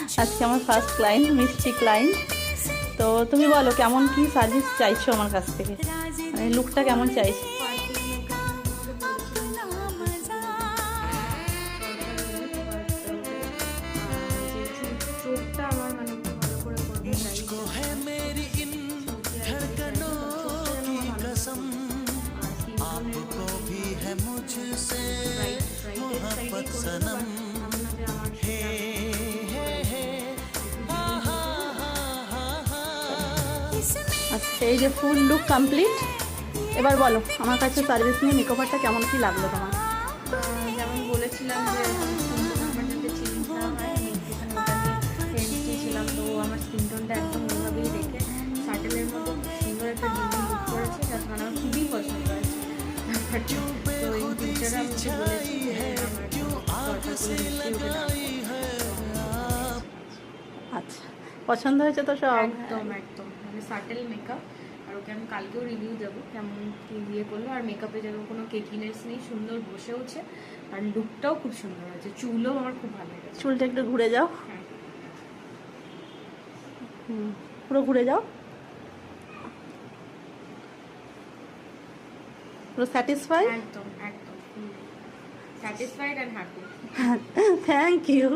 আজকে আমার first client, মিষ্টি ক্লায়েন্ট। তো তুমি বলো কেমন কি সার্ভিস চাইছো আমার কাছ থেকে, মানে লুকটা কেমন চাইছো? চোখটা আমার মানে একটু ভালো করে করবে আচ্ছা, এই যে ফুল লুক কমপ্লিট। এবার বলো আমার কাছে সার্ভিস নিয়ে মেকওভারটা কেমন কি লাগলো তোমার? যেমন বলেছিলাম যে আমার যাতে চেঞ্জ না হয়, আমি একটুখানি ওটা নিয়ে টেন্স দিয়েছিলাম। তো আমার স্কিন টোনটা একদম ওইভাবেই রেখে শাটেলের মতো সুন্দর একটা ডিজাইন লুক করেছে, যাতে মানে আমার খুবই পছন্দ হয়েছে। তো এই পিকচারটা আমি ওকে বলেছি যে আমার দরকার করে নিশ্চয়ই ওকে আচ্ছা, পছন্দ হয়েছে তো সব? একদম একদম মানে শাটেল মেকআপ। আর ওকে আমি কালকেও রিভিউ দেবো কেমন কি ইয়ে করলো। আর মেকআপে যেন কোনো কেকিনেস নেই, সুন্দর বসেওছে। আর লুকটাও খুব সুন্দর হয়েছে, চুলও আমার খুব ভালো লেগেছে। চুলটা একটু ঘুরে যাও। হ্যাঁ, পুরো ঘুরে যাও, পুরো স্যাটিসফাই? একদম একদম satisfied and happy. Thank you.